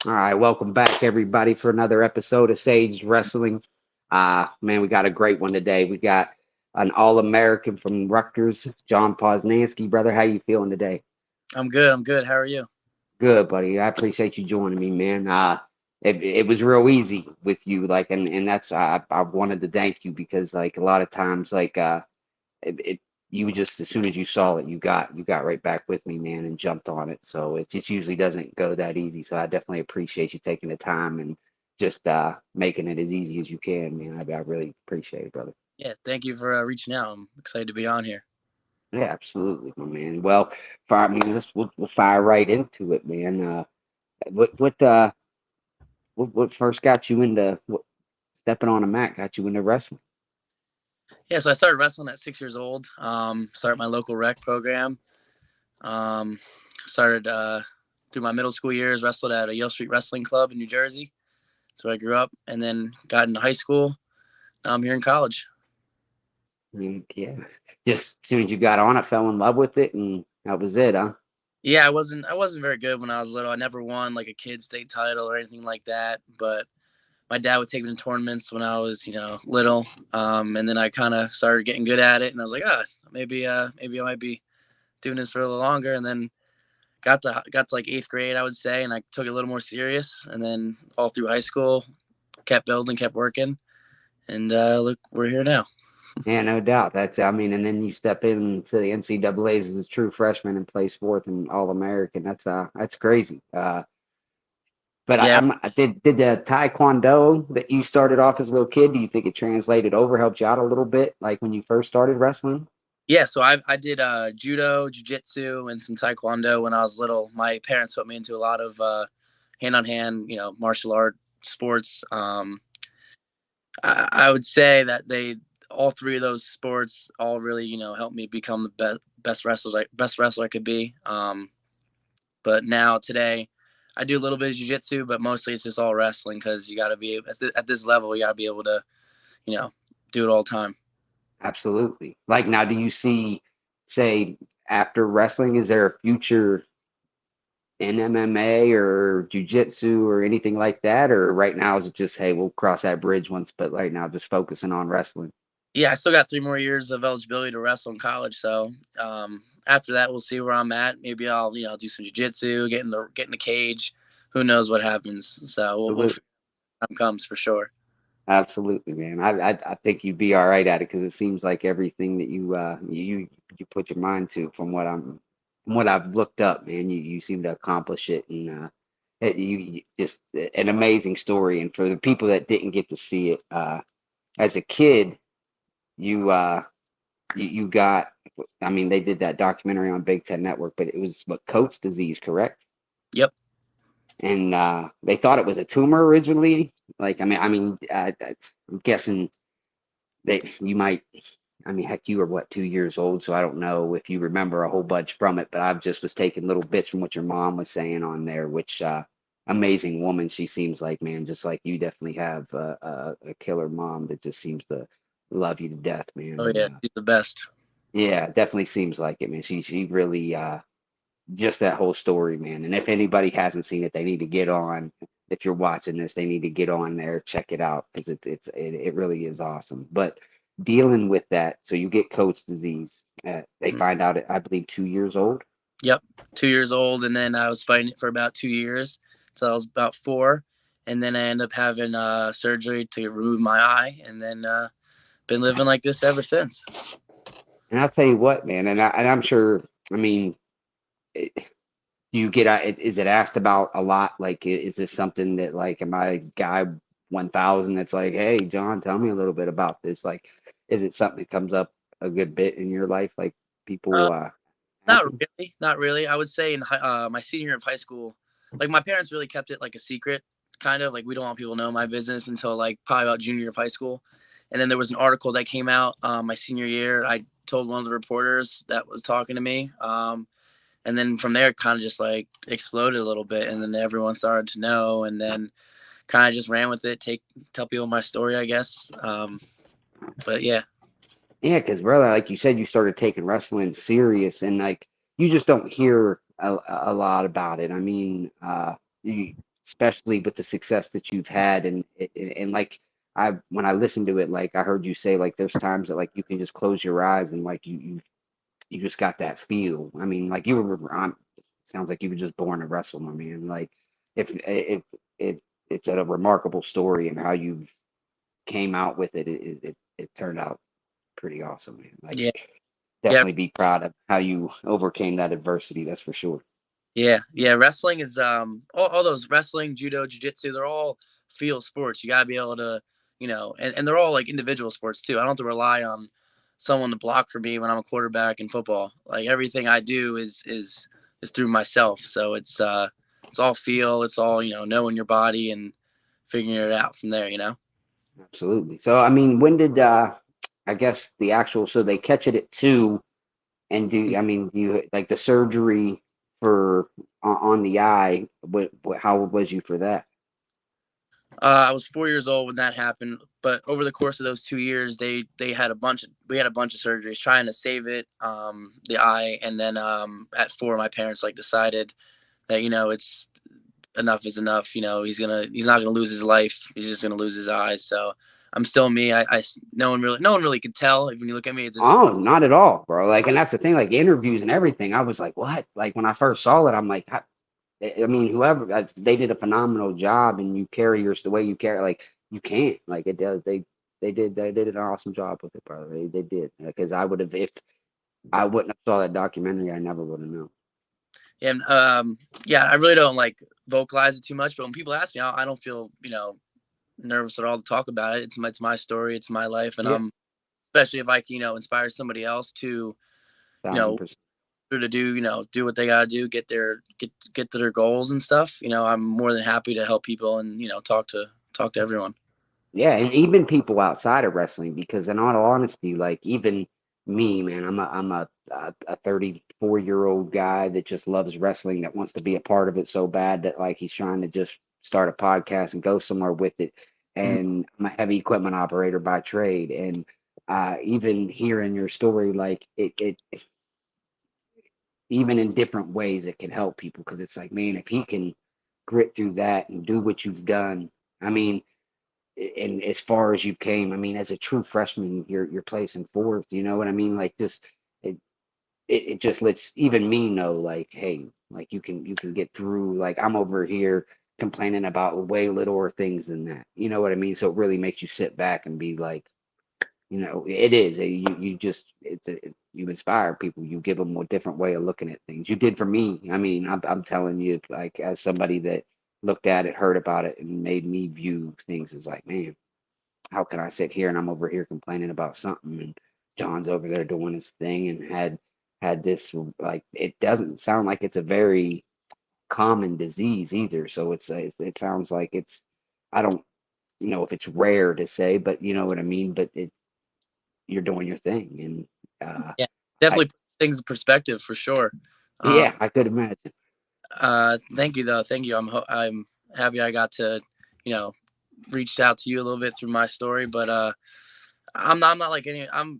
All right, welcome back everybody for another episode of Sage Wrestling. Man, we got a great one today. We got an All-American from Rutgers, John Poznanski. Brother, how you feeling today? I'm good. I'm good. How are you? Good, buddy. I appreciate you joining me, man. It was real easy with you, like, and that's I wanted to thank you because like a lot of times, like, it you just as soon as you saw it, you got right back with me, man, and jumped on it. So it just usually doesn't go that easy. So I definitely appreciate you taking the time and just making it as easy as you can, man. I really appreciate it, brother. Yeah. Thank you for reaching out. I'm excited to be on here. Yeah, absolutely, my man. Well, I mean, we'll fire right into it, man. What what uh what first got you into stepping on a mat? Got you into wrestling? Yeah. So I started wrestling at 6 years old. Started my local rec program. Um, started through my middle school years. Wrestled at a Yale Street Wrestling Club in New Jersey. So I grew up, and then got into high school. Now I'm here in college. Yeah, just as soon as you got on it, fell in love with it, and that was it, huh? Yeah, I wasn't very good when I was little. I never won like a kid state title or anything like that. But my dad would take me to tournaments when I was, little. And then I kind of started getting good at it, and I was like, maybe I might be doing this for a little longer. And then got to like eighth grade, I would say, and I took it a little more serious. And then all through high school, kept building, kept working, and look, we're here now. Yeah, no doubt. I mean, and then you step into the NCAA's as a true freshman and place fourth and All American. That's crazy. But Yeah, I did the Taekwondo that you started off as a little kid. Do you think it translated over, helped you out a little bit, like when you first started wrestling? yeah. So I did judo, jujitsu, and some taekwondo when I was little. My parents put me into a lot of hand on hand, martial art sports. I would say that they all three of those sports all really helped me become the best wrestler I could be. But now today, I do a little bit of jujitsu, but mostly it's just all wrestling because you got to be at this level. You got to be able to you know do it all the time. Absolutely. Like now, do you see, say, after wrestling, is there a future in MMA or jujitsu or anything like that? Or right now is it just, hey, we'll cross that bridge once, but right now just focusing on wrestling? Yeah, I still got 3 more years of eligibility to wrestle in college. So after that, we'll see where I'm at. Maybe I'll do some jujitsu, get in the cage. Who knows what happens? So we'll Absolutely. figure time comes for sure. Absolutely, man. I think you'd be all right at it because it seems like everything that you put your mind to, from what I've looked up, man, you seem to accomplish it, and you just an amazing story. And for the people that didn't get to see it, as a kid, you you got, I mean, they did that documentary on Big Ten Network, but it was what, Coats disease, correct? Yep. And they thought it was a tumor originally. Like, I'm guessing that you might, I mean, heck, you were what, 2 years old, so I don't know if you remember a whole bunch from it, but I just was taking little bits from what your mom was saying on there, which amazing woman she seems like, man, just like you definitely have a killer mom that just seems to love you to death, man. Oh And yeah, she's the best. yeah, definitely seems like it, man. She really just that whole story, man. And if anybody hasn't seen it, they need to get on. If you're watching this, they need to get on there, check it out because it really is awesome. But dealing with that, so you get Coats disease. They Mm. find out at, I believe, 2 years old. Yep. 2 years old, and then I was fighting it for about 2 years, so I was about four, and then I ended up having surgery to remove my eye, and then been living like this ever since. And I'll tell you what, man, and I'm sure. I mean, it, do you get is it asked about a lot? Like, is this something that like, am I guy 1,000 that's like, hey, John, tell me a little bit about this? Like, is it something that comes up a good bit in your life? Like Uh, people Not asking? really, not really. I would say in my senior year of high school, like my parents really kept it like a secret, kind of like we don't want people to know my business until like probably about junior year of high school. And then there was an article that came out my senior year. I told one of the reporters that was talking to me, and then from there, it kind of just like exploded a little bit, and then everyone started to know, and then kind of just ran with it, tell people my story, I guess. But yeah, Yeah, because brother, like you said, you started taking wrestling serious, and like you just don't hear a lot about it. I mean, you. especially with the success that you've had, and like I when I listened to it, like I heard you say like there's times that like you can just close your eyes and like you just got that feel. I mean, like you were sounds like you were just born to wrestle, my man. Like if it it's a remarkable story and how you came out with it. It turned out pretty awesome, man. Like Yeah. Yeah. definitely be proud of how you overcame that adversity. That's for sure. Yeah, yeah. Wrestling is all those wrestling, judo, jujitsu. They're all field sports. You gotta be able to, and they're all like individual sports too. I don't have to rely on someone to block for me when I'm a quarterback in football. Like everything I do is through myself. So it's all feel. It's all knowing your body and figuring it out from there. Absolutely. So I mean, when did I guess the actual so they catch it at 2 and do I mean do you like the surgery for on the eye? What how old was you for that? I was 4 years old when that happened, but over the course of those 2 years, they had we had a bunch of surgeries trying to save it, the eye, and then at 4, my parents like decided that it's enough is enough. He's not gonna lose his life. He's just gonna lose his eyes. So I'm still me. No one really could tell. If when you look at me, it's just Oh, not at all, bro. Like, and that's the thing. Like interviews and everything. I was like, what? Like when I first saw it, I'm like, I mean, whoever they did a phenomenal job, and you carry yours the way you carry. Like you can't. Like it does. They did an awesome job with it, brother. They did because I would have if I wouldn't have saw that documentary, I never would have known. and yeah. I really don't like vocalize it too much, but when people ask me, I don't feel nervous at all to talk about it. It's my story. It's my life, and Yeah, I'm especially if I can inspire somebody else to you thousand know percent. to do do what they gotta do, get to their goals and stuff. I'm more than happy to help people and talk to everyone. Yeah, and even people outside of wrestling, because in all honesty, like even me, man, I'm a 34-year-old guy that just loves wrestling, that wants to be a part of it so bad that like he's trying to just start a podcast and go somewhere with it. Mhm. And I'm a heavy equipment operator by trade, and even hearing your story, like it even in different ways, it can help people because it's like, man, if he can grit through that and do what you've done. I mean, and as far as you came, I mean, as a true freshman, you're placing fourth. You know what I mean? Like just it, it just lets even me know, like, hey, like you can get through. Like I'm over here complaining about way littler things than that. You know what I mean? So it really makes you sit back and be like, it is. You just you inspire people. You give them a different way of looking at things. You did for me. I mean, I'm telling you, like as somebody that looked at it, heard about it, and made me view things as like, man, how can I sit here and I'm over here complaining about something and John's over there doing his thing and had this like it doesn't sound like it's a very common disease either. So it sounds like it's I don't know if it's rare to say, but you know what I mean. But you're doing your thing, and Yeah, I definitely put things in perspective for sure. Um, yeah, I could imagine. Thank you though. Thank you. I'm happy I got to you know reached out to you a little bit through my story, but I'm not like any. I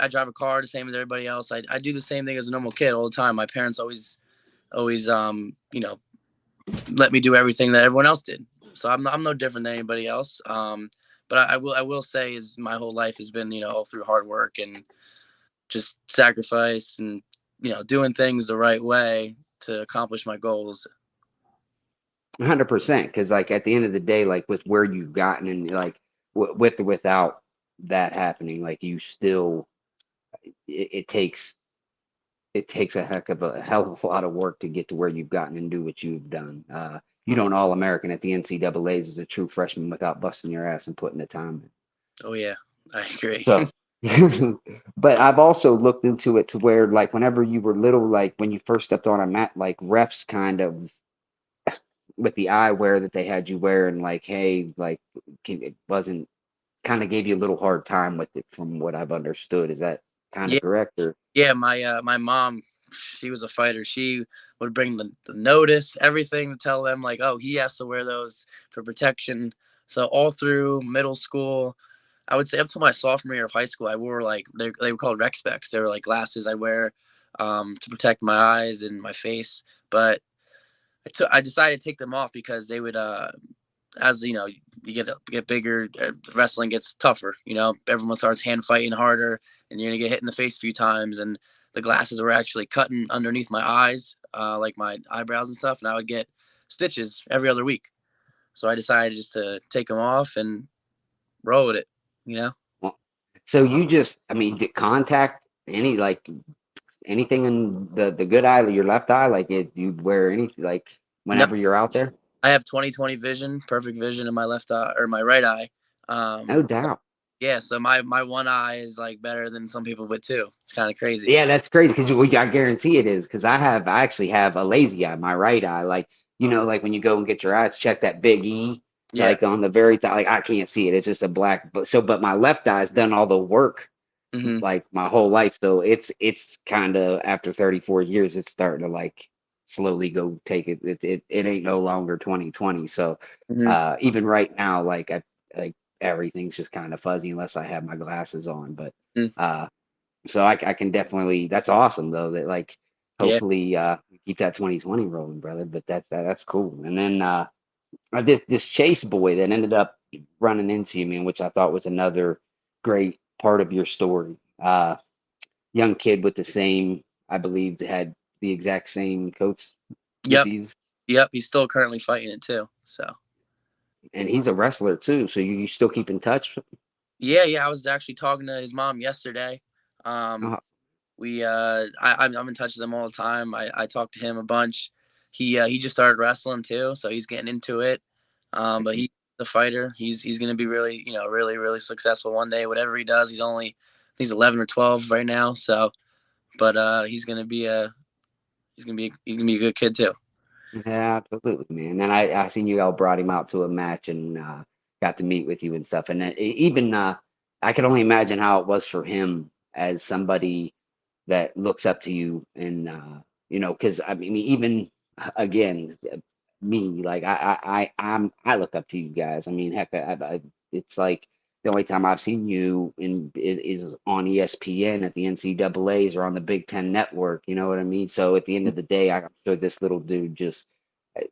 drive a car the same as everybody else. I do the same thing as a normal kid all the time. My parents always let me do everything that everyone else did. So I'm no different than anybody else. But I will say is my whole life has been all through hard work and just sacrifice and doing things the right way to accomplish my goals. 100%, because like at the end of the day, like with where you've gotten and like with or without that happening, like you still it takes a heck of a hell of a lot of work to get to where you've gotten and do what you've done. You don't all American at the NCAA's as a true freshman without busting your ass and putting the time in. Oh yeah, I agree. So, but I've also looked into it to where like whenever you were little, like when you first stepped on a mat, like refs kind of with the eyewear that they had you wear and like, hey, like it wasn't kind of gave you a little hard time with it from what I've understood. Is that kind Yeah, of correct or? yeah. My mom, she was a fighter. She would bring the notice, everything to tell them like, oh, he has to wear those for protection. So all through middle school, I would say up to my sophomore year of high school, I wore like they were called rec specs. They were like glasses I wear to protect my eyes and my face. But I decided to take them off because they would as you know, you get bigger, wrestling gets tougher. You know, everyone starts hand fighting harder, and you're gonna get hit in the face a few times. And the glasses were actually cutting underneath my eyes, like my eyebrows and stuff, and I would get stitches every other week. So I decided just to take them off and roll with it. You know. Well, so you just, I mean, did contact any like anything in the good eye, your left eye, like it, you wear anything like No, whenever you're out there? I have 20/20 vision, perfect vision in my left eye or my right eye. No Um, doubt. yeah, so my one eye is like better than some people with two. It's kind of crazy. Yeah, that's crazy because I guarantee it is because I actually have a lazy eye, my right eye. Like, like when you go and get your eyes checked, that big E, Yeah. like on the very top, like I can't see it. It's just a black, but my left eye's done all the work Hmm. like my whole life. So it's kind of after 34 years, it's starting to like slowly go take it. It ain't no longer 2020. So Hmm. even right now, like everything's just kind of fuzzy unless I have my glasses on. But uh so I can definitely, that's awesome though that like Yeah. hopefully keep that 2020 rolling, brother. But that's cool. And then this Chase boy that ended up running into you, man, which I thought was another great part of your story. Young kid with the same, I believe, had the exact same coach Yep. disease, Yep. He's still currently fighting it too. So and he's a wrestler too. So you still keep in touch? yeah, yeah. I was actually talking to his mom yesterday. Um, Uh, I'm in touch with him all the time. I talked to him a bunch. He just started wrestling too, so he's getting into it. But he's a fighter. He's gonna be really, really successful one day. Whatever he does, he's 11 or 12 right now. So, but he's gonna be a good kid too. Yeah, absolutely, man. And I seen you all brought him out to a match and got to meet with you and stuff. And then even I can only imagine how it was for him as somebody that looks up to you and because I mean even again me like I look up to you guys. I mean heck it's like the only time I've seen you is on ESPN at the NCAA's or on the Big Ten Network. You know what I mean? So at the end of the day, I'm sure this little dude just uh,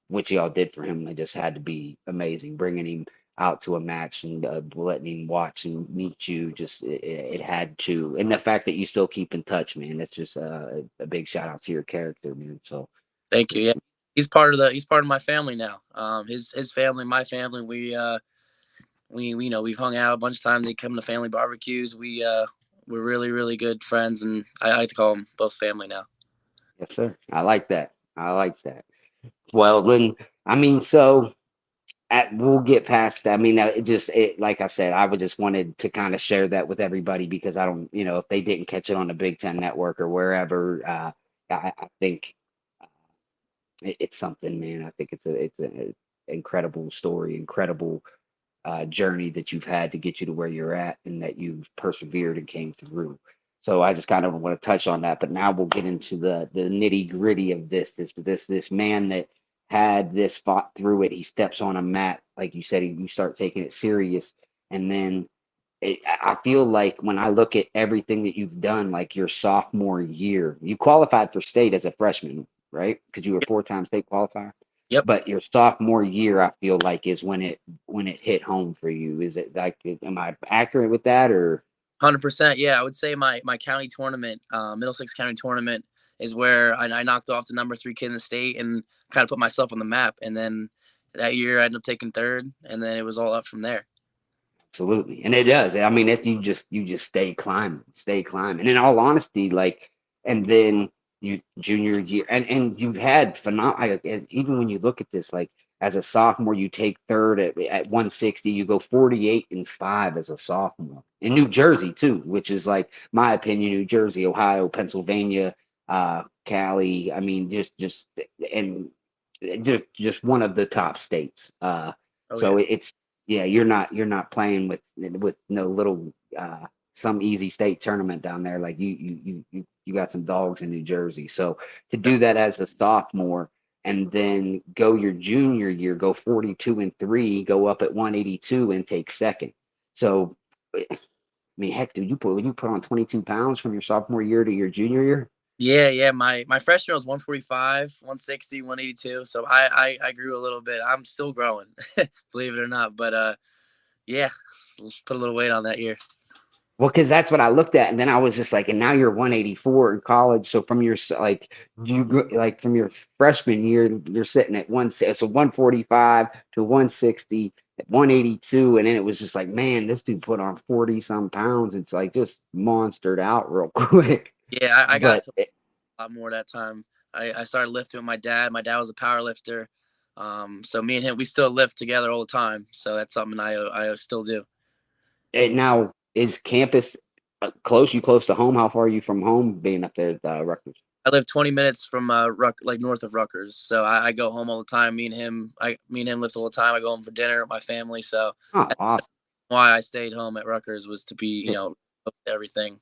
what y'all did for him, it just had to be amazing. Bringing him out to a match and letting him watch and meet you, just it had to. And the fact that you still keep in touch, man, that's just a big shout out to your character, man. So Thank you. just Yeah, he's part of my family now. His family, my family. We we've hung out a bunch of times. They come to family barbecues. We're really good friends, and I like to call them both family now. yes, sir. I like that. I like that. Well, then, I mean, so. We'll get past that. I mean, like I said, I would just wanted to kind of share that with everybody because I don't, if they didn't catch it on the Big Ten Network or wherever, I think it's something, man. I think it's a incredible story, incredible journey that you've had to get you to where you're at and that you've persevered and came through. So I just kind of want to touch on that, but now we'll get into the nitty gritty of this man that had this fought through it. He steps on a mat, like you said, you start taking it serious, and then I feel like when I look at everything that you've done, like your sophomore year, you qualified for state as a freshman, right? Because you were four-time state qualifier. Yep, But your sophomore year, I feel like is when it hit home for you. Is it like, am I accurate with that or? 100%. Yeah, I would say my county tournament, Middlesex County tournament, is where I knocked off the number three kid in the state and kind of put myself on the map. And then that year I ended up taking third, and then it was all up from there. Absolutely. And it does. I mean, if you just stay climbing. In all honesty, like, and then you junior year, and you've had phenomenal. Even when you look at this, like as a sophomore, you take third at 160. You go 48-5 as a sophomore in New Jersey too, which is like my opinion. New Jersey, Ohio, Pennsylvania, Cali. I mean, and just one of the top states. Oh So yeah, it's yeah, you're not playing with no little some easy state tournament down there. Like you got some dogs in New Jersey. So to do that as a sophomore and then go your junior year, go 42-3, go up at 182 and take second. So I mean, heck, dude, you put on 22 pounds from your sophomore year to your junior year. Yeah. My freshman was 145, 160, 182. So I grew a little bit. I'm still growing, believe it or not. But yeah, let's put a little weight on that year. Well, because that's what I looked at, and then I was just like, and now you're 184 in college. So from your like, like from your freshman year, you're sitting at so 145 to 160, at 182, and then it was just like, man, this dude put on 40 some pounds. It's like just monstered out real quick. Yeah, I got But to a lot more that time. I started lifting with my dad. My dad was a power lifter. So me and him, we still lift together all the time. So that's something I still do. now is campus close? You close to home? How far are you from home being up there at Rutgers? I live 20 minutes from like north of Rutgers. So I go home all the time. Me and him lift all the time. I go home for dinner with my family. So Oh, that's awesome. why I stayed home at Rutgers was to be, everything.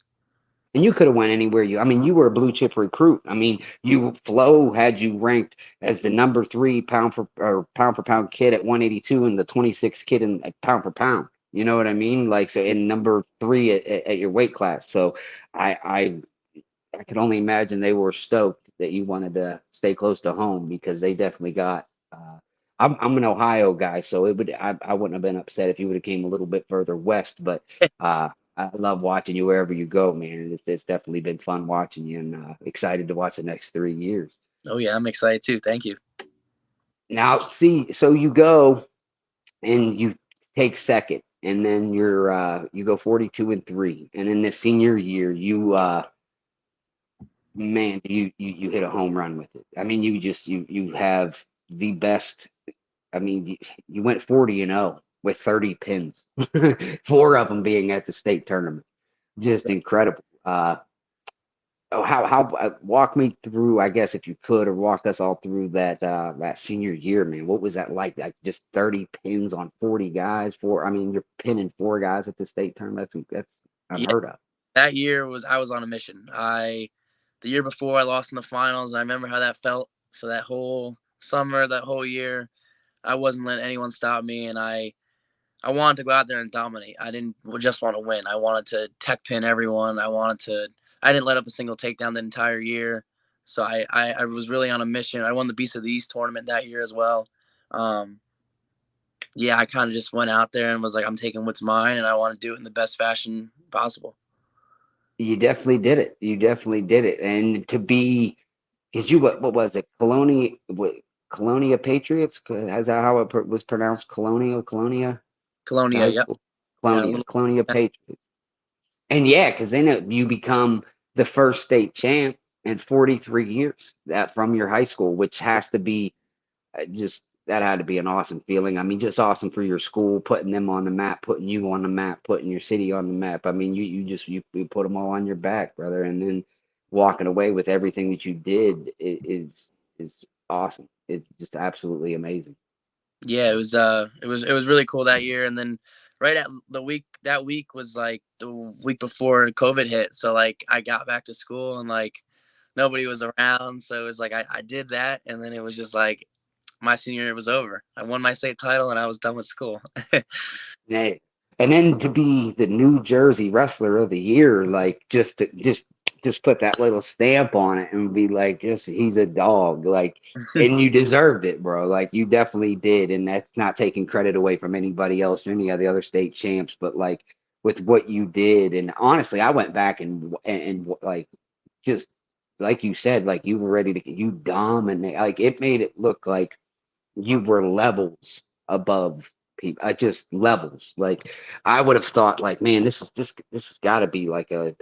And you could have went anywhere I mean, you were a blue chip recruit. I mean, Flo had you ranked as the number three pound for pound kid at 182 and the 26th kid in pound for pound. You know what I mean? Like, so Yeah, in number three at your weight class. So I, I I could only imagine they were stoked that you wanted to stay close to home because they definitely got. I'm an Ohio guy, so I wouldn't have been upset if you would have came a little bit further west. But I love watching you wherever you go, man. It's definitely been fun watching you, and excited to watch the next 3 years. oh yeah, I'm excited too. Thank you. Now, see, so you go and you take second, and then you go 42-3, and in the senior year, man, you hit a home run with it. I mean, you have the best. I mean, you went 40-0 with 30 pins, four of them being at the state tournament. Just incredible. How walk me through, I guess, if you could, or walk us all through that senior year, man. What was that like? Like just 30 pins on 40 guys. I mean, you're pinning four guys at the state tournament. That's Yeah, unheard of. that year I was on a mission. The year before I lost in the finals. I remember how that felt. So that whole summer, that whole year, I wasn't letting anyone stop me, and I wanted to go out there and dominate. I didn't just want to win. I wanted to tech pin everyone. I didn't let up a single takedown the entire year. So I was really on a mission. I won the Beast of the East tournament that year as well. Um, yeah, I kind of just went out there and was like, I'm taking what's mine, and I want to do it in the best fashion possible. You definitely did it. You definitely did it. And to be, because what was it? Colonia Patriots? Is that how was pronounced? Colonia Colonia, High yep. School? Yeah, a little. Colonia Patriots. And yeah, because then you become the first state champ in 43 years that from your high school, which has to be just that had to be an awesome feeling. I mean, just awesome for your school, putting them on the map, putting you on the map, putting your city on the map. I mean, you put them all on your back, brother, and then walking away with everything that you did is awesome. It's just absolutely amazing. Yeah, it was really cool that year, and then right at the week that week was like the week before COVID hit, so like I got back to school and like nobody was around, so it was like I did that, and then it was just like my senior year was over. I won my state title and I was done with school. Hey, and then to be the New Jersey Wrestler of the Year, like just put that little stamp on it and be like, just he's a dog, like, and you deserved it, bro. Like you definitely did, and that's not taking credit away from anybody else or any of the other state champs, but like with what you did, and honestly, I went back and like just like you said, like you were ready to you dominate, like it made it look like you were levels above people. Just levels. Like I would have thought, like, man, this has got to be like a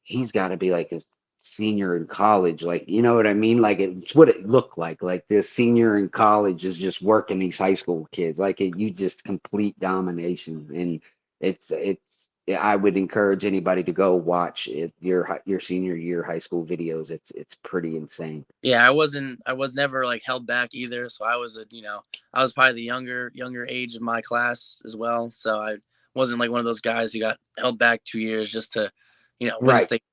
he's got to be like a senior in college. Like, you know what I mean? Like it's what it looked like. Like this senior in college is just working these high school kids. Like you just complete domination, and it's. Yeah, I would encourage anybody to go watch your senior year high school videos. It's pretty insane. Yeah, I was never like held back either, so I was probably the younger age of my class as well, so I wasn't like one of those guys who got held back 2 years just to win a Right. state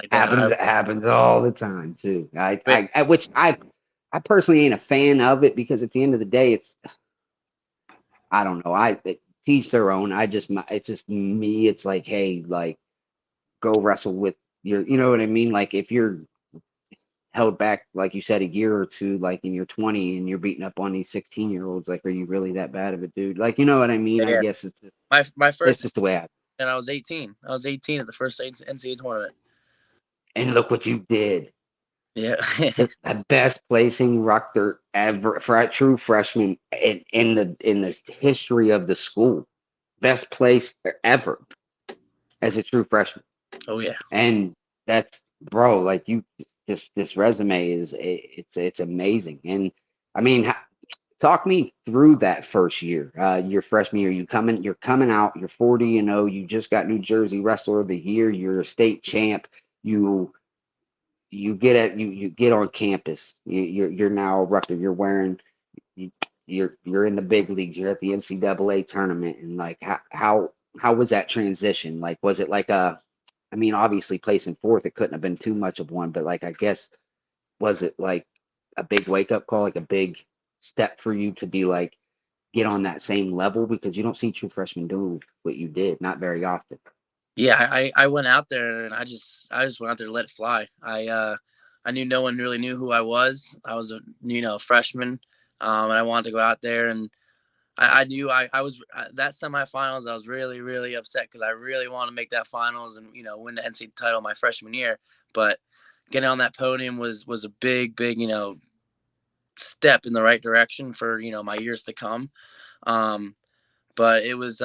like that. I Happens all the time too. wait, Which I personally ain't a fan of it because at the end of the day, I don't know. Teach their own. It's just me. It's like, hey, like go wrestle with you know what I mean? Like if you're held back, like you said, a year or two, like in your 20 and you're beating up on these 16-year-olds. Like, are you really that bad of a dude? Like, you know what I mean? I Yeah. guess My it's first, just the way I. and I was 18. I was 18 at the first NCAA tournament. And look what you did. Yeah. The best placing Rutger ever for a true freshman in the history of the school. Best place ever as a true freshman. Oh yeah. And that's, bro, like you, this resume is it's amazing. And I mean, talk me through that first year, your freshman year. You're coming out, you're 40-0, you just got New Jersey Wrestler of the Year, you're a state champ. You you get on campus. You're now a Rutger. You're wearing you, you're in the big leagues. You're at the NCAA tournament, and like how was that transition? Like, was it like a, I mean, obviously placing fourth, it couldn't have been too much of one, but like I guess, was it like a big wake up call, like a big step for you to be like get on that same level, because you don't see true freshmen doing what you did, not very often. Yeah, I went out there and I just went out there to let it fly. I knew no one really knew who I was. I was a freshman, and I wanted to go out there and I knew I was that semifinals. I was really really upset because I really wanted to make that finals and win the NCAA title my freshman year. But getting on that podium was a big step in the right direction for my years to come. Um, but it was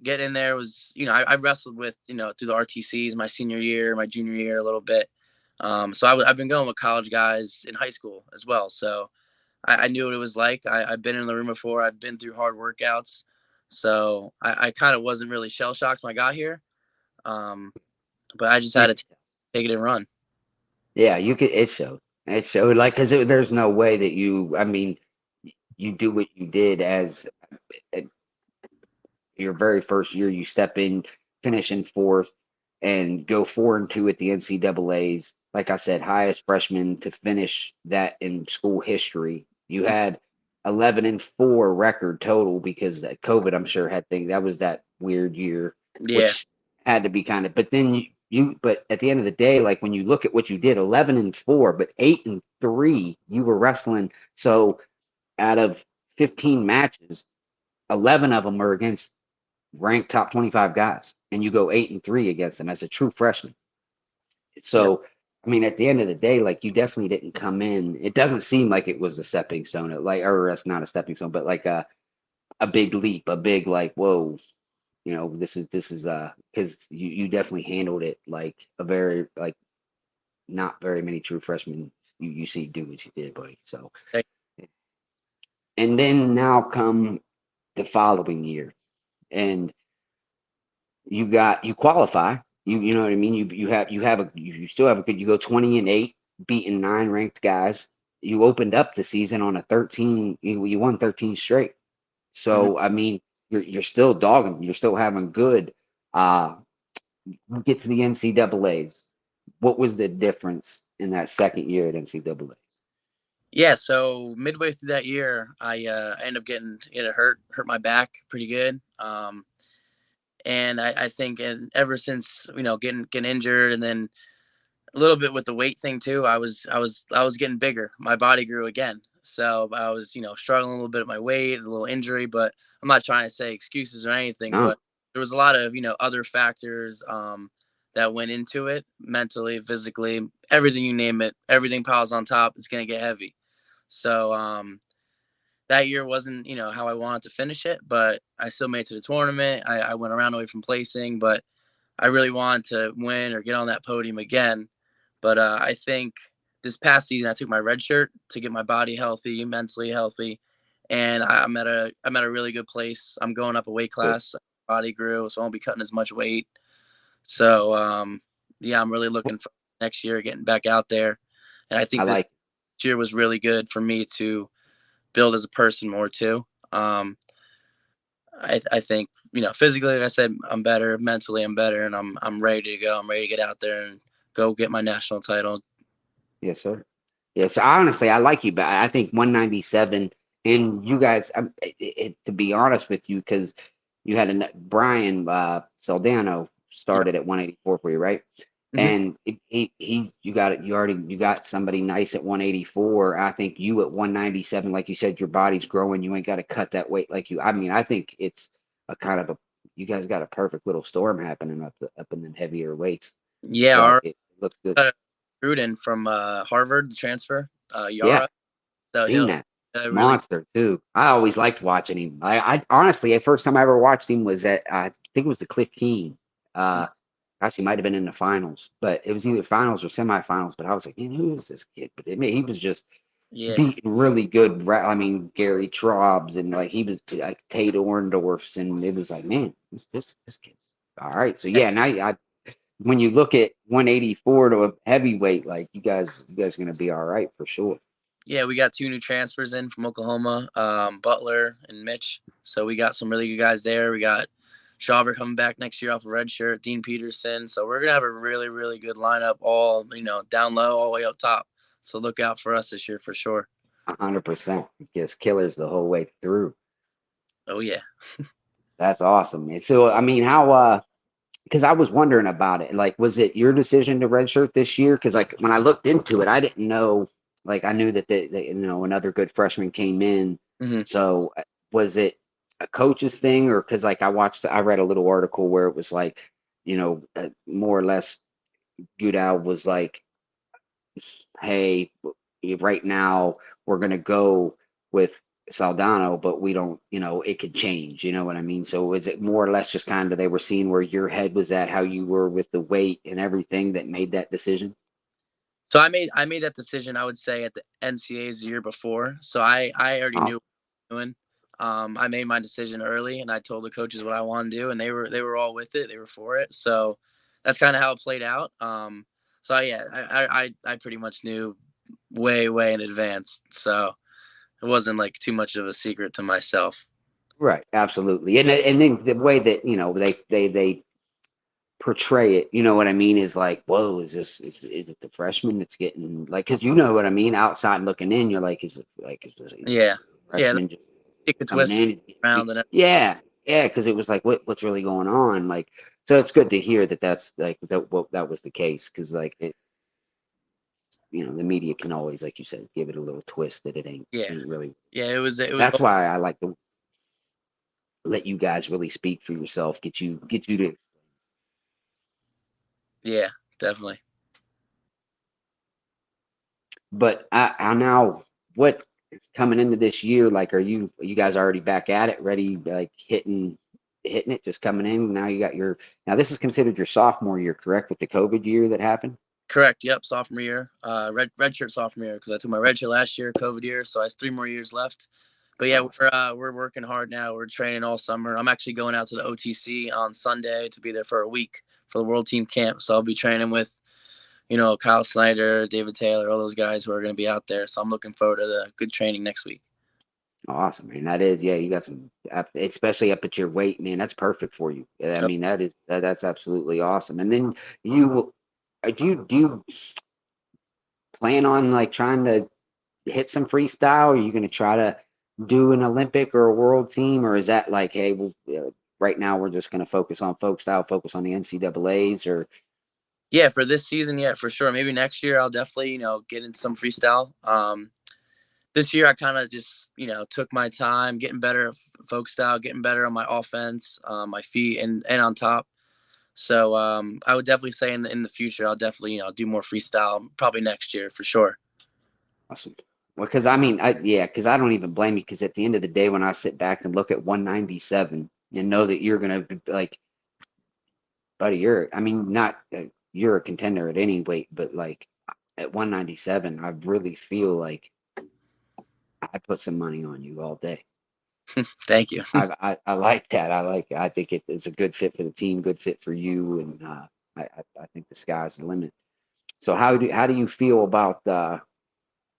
getting in there was I wrestled with through the RTCs my senior year, my junior year a little bit. So I've been going with college guys in high school as well. So I knew what it was like. I've been in the room before. I've been through hard workouts. So I kind of wasn't really shell shocked when I got here. Um, but I just You had could, to take it and run. yeah, you could. It showed. It showed. Like, because there's no way that you. I mean, you do what you did as your very first year. You step in, finish in fourth, and go 4-2 at the NCAA's. Like I said, highest freshman to finish that in school history. You had 11-4 record total, because that COVID, I'm sure, had things. That was that weird year, Yeah, which had to be kind of. But then but at the end of the day, like when you look at what you did, 11-4, but 8-3, you were wrestling. So out of 15 matches, 11 of them are against ranked top 25 guys, and you go 8-3 against them as a true freshman. yeah, So, I mean, at the end of the day, like you definitely didn't come in. It doesn't seem like it was a stepping stone, like, or that's not a stepping stone, but like a big leap, a big like, whoa, this is because you definitely handled it like a very like not very many true freshmen you see do what you did, buddy. So, and then now come the following year, and you qualify. You know what I mean. You still have a good. You go 20-8, beating 9 ranked guys. You opened up the season on a 13. You won 13 straight. mhm. So I mean, you're still dogging. You're still having good. Uh, you get to the NCAA's. What was the difference in that second year at NCAA's? Yeah. So midway through that year, I ended up getting hurt my back pretty good. And I think and ever since getting injured and then a little bit with the weight thing too. I was getting bigger. My body grew again. So I was, struggling a little bit with my weight, a little injury, but I'm not trying to say excuses or anything, No, but there was a lot of, other factors that went into it mentally, physically, everything you name it, everything piles on top, it's going to get heavy. So that year wasn't, how I wanted to finish it, but I still made it to the tournament. I went around away from placing, but I really wanted to win or get on that podium again. But I think this past season I took my red shirt to get my body healthy, mentally healthy, and I'm at a really good place. I'm going up a weight good. class. Body grew, so I won't be cutting as much weight. So yeah, I'm really looking for next year getting back out there, and I I think this like. year was really good for me to build as a person more too. I think physically, like I said, I'm better. Mentally, I'm better, and I'm ready to go. I'm ready to get out there and go get my national title. Yes, sir. Yeah, so honestly, I like you, but I think 197, and you guys, to be honest with you, because you had Brian Saldano Yep. started at 184 for you, right? Hmm. And you got it. You got somebody nice at 184. I think you at 197, like you said, your body's growing. You ain't got to cut that weight like you. I mean, I think it's a kind of a. You guys got a perfect little storm happening up in the heavier weights, Yeah, but our it looks good. got a recruit from Harvard, the transfer, Yeah, Yara. So seen he'll that really, monster too. I always liked watching him. I honestly, the first time I ever watched him was at I think it was the Cliff Keen. Actually might have been in the finals, but it was either finals or semifinals. But I was like, man, who is this kid? But he was just yeah, beating really good. I mean, Gary Traub's and like he was like Tate Orndorff's, and it was like, man, this kid's all right. So yeah, now when you look at 184 to a heavyweight, like you guys are gonna be all right for sure. yeah. We got two new transfers in from Oklahoma, Butler and Mitch. So we got some really good guys there. We got Shawver coming back next year off a red shirt, Dean Peterson. So we're gonna have a really, really good lineup, all down low, all the way up top. So look out for us this year for sure. 100%. Just killers the whole way through. Oh yeah. That's awesome, man. So I mean, how because I was wondering about it. Like, was it your decision to redshirt this year? Because like when I looked into it, I didn't know. Like, I knew that another good freshman came in. Hmm. So was it a coach's thing, or because like I read a little article where it was like, more or less, Goodell was like, hey, right now we're going to go with Saldano, but we don't, it could change, you know what I mean? So is it more or less just kind of they were seeing where your head was at, how you were with the weight and everything that made that decision? So I made that decision. I would say at the NCAA's the year before. So I already Oh, knew what I was doing. I made my decision early, and I told the coaches what I wanted to do, and they were all with it. They were for it. So that's kind of how it played out. So yeah, I pretty much knew way in advance. So it wasn't like too much of a secret to myself. right, absolutely. And then the way that, they portray it, you know what I mean, is like, whoa, is it the freshman that's getting like, because you know what I mean, outside looking in, you're like, is Yeah, the yeah. freshman just It could coming twist in? around and Yeah, yeah, because it was like, what's really going on? Like, so it's good to hear that that's like that was the case, because like the media can always, like you said, give it a little twist that it yeah, ain't really. yeah. It was That's why I like to let you guys really speak for yourself, get you to. yeah, definitely. But I now what coming into this year, like, are you guys already back at it, ready, like hitting it, just coming in? Now you got now this is considered your sophomore year, correct, with the COVID year that happened? Correct. Yep. Sophomore year. Red shirt sophomore year because I took my red shirt last year, COVID year, so I have 3 more years left. But yeah, Awesome. we're working hard now. We're training all summer. I'm actually going out to the OTC on Sunday to be there for a week for the World Team Camp. So I'll be training with Kyle Snyder, David Taylor, all those guys who are going to be out there. So I'm looking forward to the good training next week. Awesome, man. That is, yeah, you got some, especially up at your weight, man. That's perfect for you. I Oh, mean, that's absolutely awesome. And then you, do you plan on like trying to hit some freestyle? Are you going to try to do an Olympic or a world team, or is that like, hey, right now we're just going to focus on folk style, focus on the NCAA's, or yeah, for this season, yeah, for sure. Maybe next year I'll definitely get in some freestyle. This year I kind of just took my time getting better at folk style, getting better on my offense, my feet, and on top. So I would definitely say in the future I'll definitely do more freestyle probably next year for sure. awesome. Well, because I mean, yeah, because I don't even blame you. Because at the end of the day, when I sit back and look at 197 and know that you're going to like, buddy, I mean, not you're a contender at any weight, but like at 197, I really feel like I put some money on you all day. Thank you. I like that. I think it's a good fit for the team, good fit for you, and I think the sky's the limit. So how do you feel about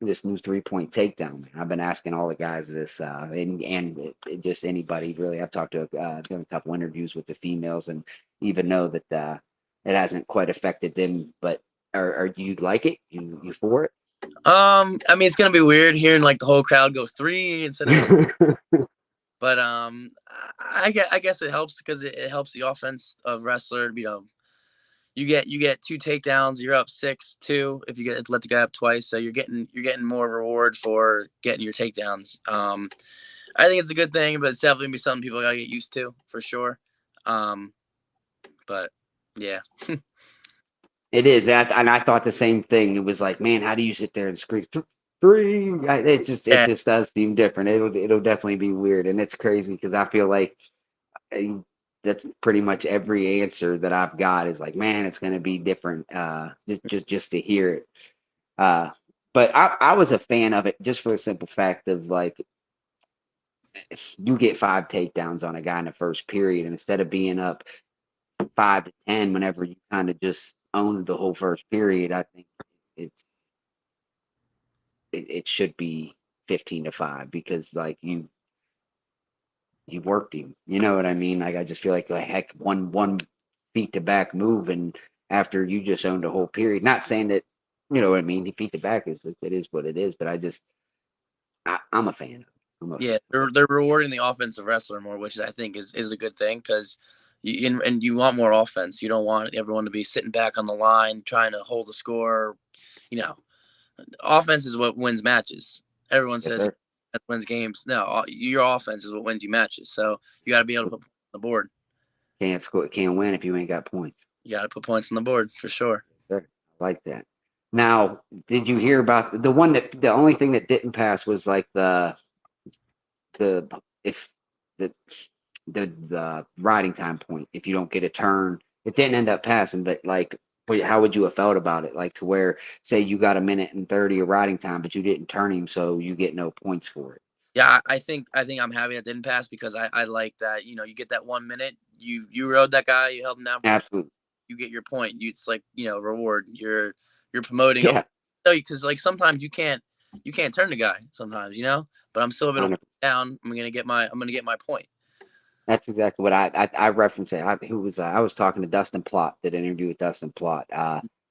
this new 3-point takedown, man? I've been asking all the guys this, just anybody really. I've talked to done a couple interviews with the females, and even know that it hasn't quite affected them. But are you like it? You for I mean it's gonna be weird hearing like the whole crowd go three instead of two, it? but I guess it helps because it helps the offense of wrestler. you get 2 takedowns. You're up 6-2 if you get let the guy up twice. So you're getting more reward for getting your takedowns. I think it's a good thing, but it's definitely gonna be something people gotta get used to for sure. Um, but yeah, It is that, and I thought the same thing. It was like, man, how do you sit there and scream three? It yeah, just does seem different. It'll definitely be weird, and it's crazy because I feel like uh, that's pretty much every answer that I've got is like, man, it's gonna be different. Just to hear it. Uh, but I was a fan of it just for the simple fact of like, if you get 5 takedowns on a guy in the first period, and instead of being up 5-10, whenever you kind of just owned the whole first period, I think it's it should be 15-5 because like you worked him. You know what I mean? Like I just feel like a heck one feet to back move, and after you just owned a whole period. Not saying that you know what I mean. The feet to back it is what it is, but I'm a fan of it. I'm a fan yeah. of it. They're rewarding the offensive wrestler more, which I think is a good thing because and you want more offense. You don't want everyone to be sitting back on the line trying to hold the score. You know, offense is what wins matches. Everyone Yes, says sir. that wins games. No, your offense is what wins you matches. So you got to be able to put points on the board. Can't score, can't win if you ain't got points. You got to put points on the board for sure. Yes, sir. I like that. Now, did you hear about the one that the only thing that didn't pass was like the if the the riding time point if you don't get a turn. It didn't end up passing, but like, how would you have felt about it? Like to where, say, you got a minute and 30 of riding time, but you didn't turn him, so you get no points for it. Yeah, I think I'm happy that didn't pass because I like that. You get that 1 minute. You rode that guy. You held him down for Absolutely. you get your point. It's like reward. You're promoting. Yeah. Because like sometimes you can't turn the guy sometimes. But I'm still able to hold 100. him down. I'm gonna get my point. That's exactly what I referenced it. Who was I was talking to Dustin Plott, did an interview with Dustin Plott,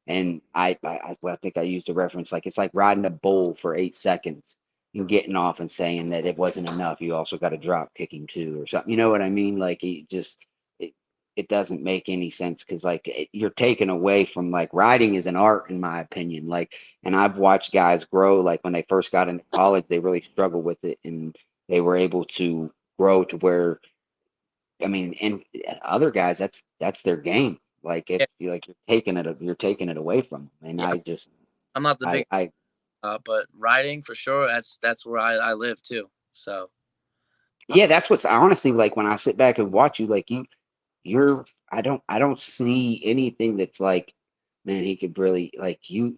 and well, I think I used a reference like it's like riding a bull for 8 seconds and getting off and saying that it wasn't enough. You also got to drop kick him too or something. You know what I mean? Like it it doesn't make any sense because like you're taken away from like riding is an art in my opinion. Like, and I've watched guys grow. Like when they first got into college, they really struggled with it, and they were able to grow to where I mean, and other guys, that's their game. Like if Yeah, you like you're taking it away from them. And yeah. I'm not the big, I but riding for sure. That's where I live too. So yeah, that's what's I honestly like when I sit back and watch you. Like you're I don't see anything that's like, man, he could really like you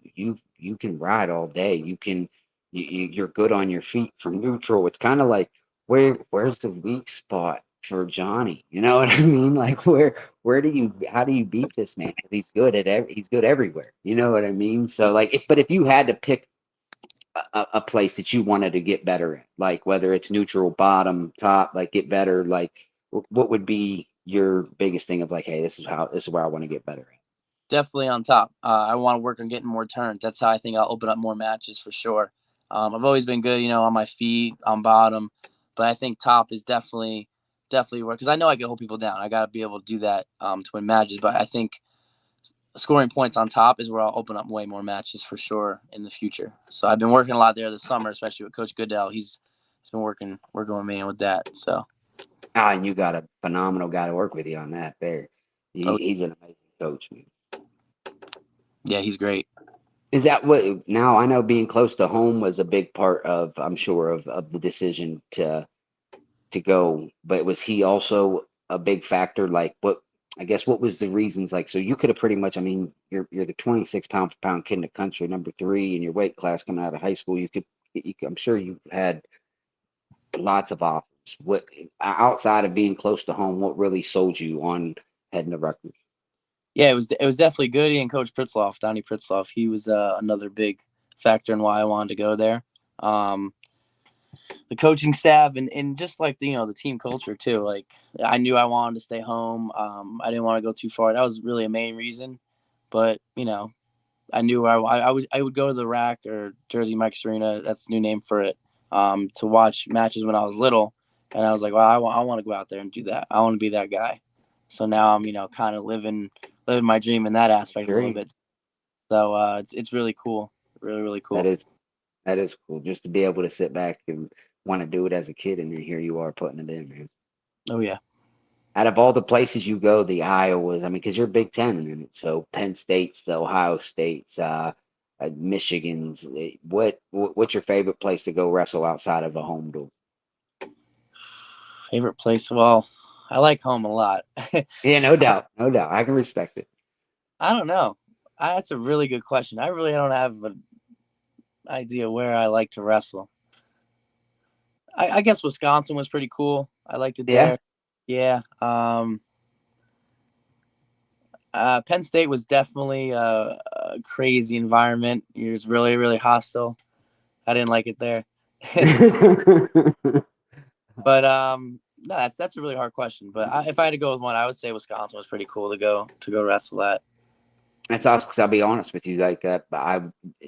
can ride all day. You can you're good on your feet from neutral. It's kind of like where's the weak spot for Johnny? You know what I mean? Like where do you how do you beat this man? 'Cause he's good at he's good everywhere. You know what I mean? So like but if you had to pick a place that you wanted to get better in, like whether it's neutral, bottom, top, like get better, like what would be your biggest thing of like, hey, this is where I want to get better at. definitely on top. I want to work on getting more turns. That's how I think I'll open up more matches for sure. I've always been good, on my feet, on bottom, but I think top is definitely work because I know I can hold people down. I got to be able to do that to win matches. But I think scoring points on top is where I'll open up way more matches for sure in the future. So I've been working a lot there this summer, especially with Coach Goodell. He's been working with me with that. So Ah, and you got a phenomenal guy to work with you on that there. oh, He's an amazing coach, man. yeah, he's great. Is that what now I know being close to home was a big part of, I'm sure, of the decision to go, but was he also a big factor? Like, what I guess what was the reasons? Like, so you could have pretty much. I mean, you're the 26 pound for pound kid in the country, number three in your weight class coming out of high school. I'm sure you had lots of offers. What outside of being close to home, what really sold you on heading to Rutgers? Yeah, it was definitely good. And Coach Pritzloff, Donnie Pritzloff, he was another big factor in why I wanted to go there. Um, the coaching staff and just like the team culture too. Like I knew I wanted to stay home. I didn't want to go too far. That was really a main reason. But I knew I would go to the Rack or Jersey Mike's Arena. That's the new name for it. To watch matches when I was little, and I was like, well, I want to go out there and do that. I want to be that guy. So now I'm, kind of living my dream in that aspect a little Dream. bit. So it's really cool, really really That cool. is that is cool. Just to be able to sit back and want to do it as a kid, and then here you are putting it in, man. Oh yeah. Out of all the places you go, the Iowas, I mean, because you're Big Ten in it, so Penn State's, the Ohio State's, Michigan's. What's your favorite place to go wrestle outside of a home door? Favorite place? Well, I like home a lot. Yeah, no doubt, no doubt. I can respect it. I don't know. That's a really good question. I really don't have an idea where I like to wrestle. I guess Wisconsin was pretty cool. I liked it Yeah. there. Yeah. Penn State was definitely a crazy environment. It was really, really hostile. I didn't like it there. But no, that's a really hard question. But if I had to go with one, I would say Wisconsin was pretty cool to go wrestle at. That's awesome because I'll be honest with you, like I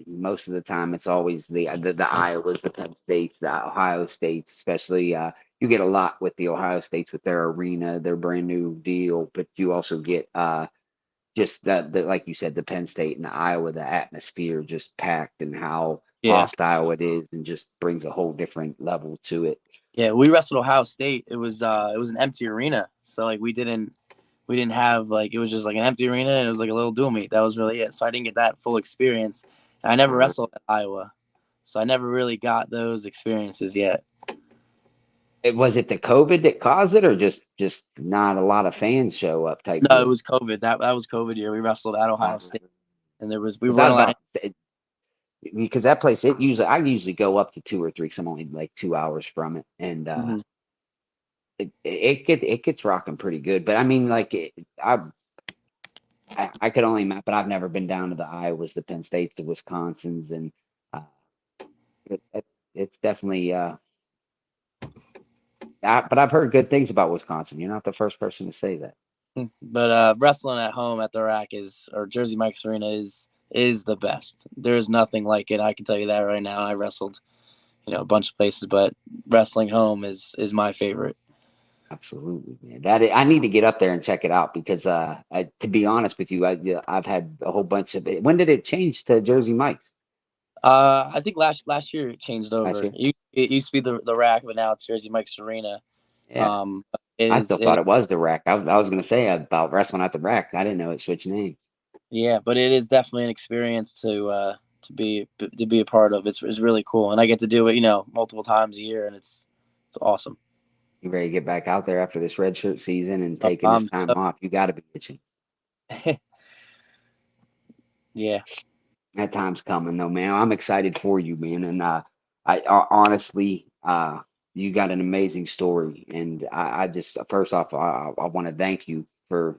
most of the time it's always the Iowas, the Penn States, the Ohio States, especially you get a lot with the Ohio States with their arena, their brand new deal, but you also get just the like you said, the Penn State and the Iowa, the atmosphere just packed and how Yeah. hostile it is and just brings a whole different level to it. Yeah, we wrestled Ohio State. It was an empty arena. So like we didn't have like it was just like an empty arena and it was like a little dual meet. That was really it. So I didn't get that full experience. And I never Uh, wrestled at Iowa. So I never really got those experiences yet. was it the COVID that caused it, or just not a lot of fans show up type No, it deal? was COVID. That was COVID year. We wrestled at Ohio State and we Because I weren't was allowed. about because that place I usually go up to 2 or 3 because I'm only like 2 hours from it, and Mhm. it gets rocking pretty good. But I mean, like I could only map, but I've never been down to the Iowas, the Penn States, the Wisconsins, and uh, it's definitely. But I've heard good things about Wisconsin. You're not the first person to say that. But wrestling at home at the rack is or Jersey Mike's Arena is the best. There's nothing like it. I can tell you that right now. I wrestled, a bunch of places, but wrestling home is my favorite. Absolutely, man. I need to get up there and check it out because to be honest with you, yeah, I've had a whole bunch of it. When did it change to Jersey Mike's? I think last year it changed Last over. year? It used to be the rack, but now it's Jersey Mike's Arena. Yeah. It I still is thought it it was the rack. I was gonna say about wrestling at the rack. I didn't know it switched names. yeah, but it is definitely an experience to be a part of. It's really cool, and I get to do it, multiple times a year, and it's awesome. You ready to get back out there after this red shirt season and taking this time So off? You got to be itching. yeah, That time's coming though, man. I'm excited for you, man. And honestly, you got an amazing story. And I just first off, I want to thank you for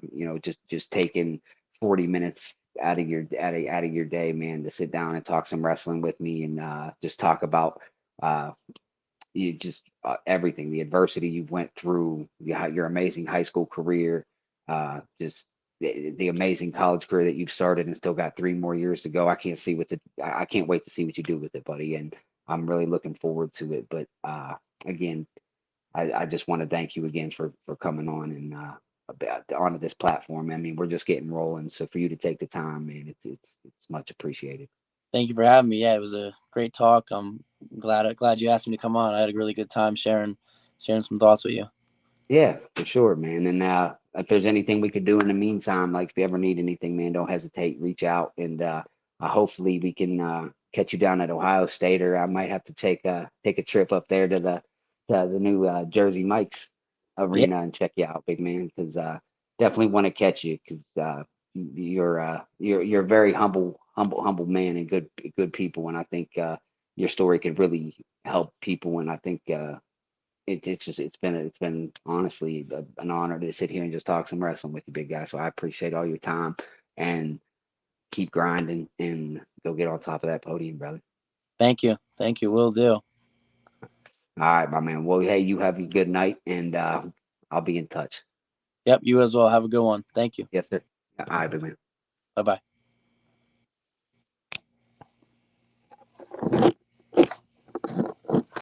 just taking 40 minutes out of your day, man, to sit down and talk some wrestling with me and just talk about uh, you just everything, the adversity you went through, your amazing high school career, just the amazing college career that you've started and still got 3 more years to go. I can't wait to see what you do with it, buddy. And I'm really looking forward to it. But again, I just want to thank you again for coming on and onto this platform. I mean, we're just getting rolling. So for you to take the time, man, it's much appreciated. thank you for having me. Yeah, it was a great talk. I'm glad you asked me to come on. I had a really good time sharing some thoughts with you. Yeah, for sure, man. And if there's anything we could do in the meantime, like if you ever need anything, man, don't hesitate, reach out, and hopefully we can catch you down at Ohio State, or I might have to take a trip up there to the new Jersey Mike's Yeah, arena and check you out, big man, because definitely want to catch you because you're a very humble man and good people, and I think your story could really help people, and I think. It's just it's been honestly an honor to sit here and just talk some wrestling with you, big guy. So I appreciate all your time and keep grinding and go get on top of that podium, brother. thank you. Will do. All right, my man. Well, hey, you have a good night, and I'll be in touch. Yep, you as well. Have a good one. Thank you. Yes, sir. All right, big man. Bye bye.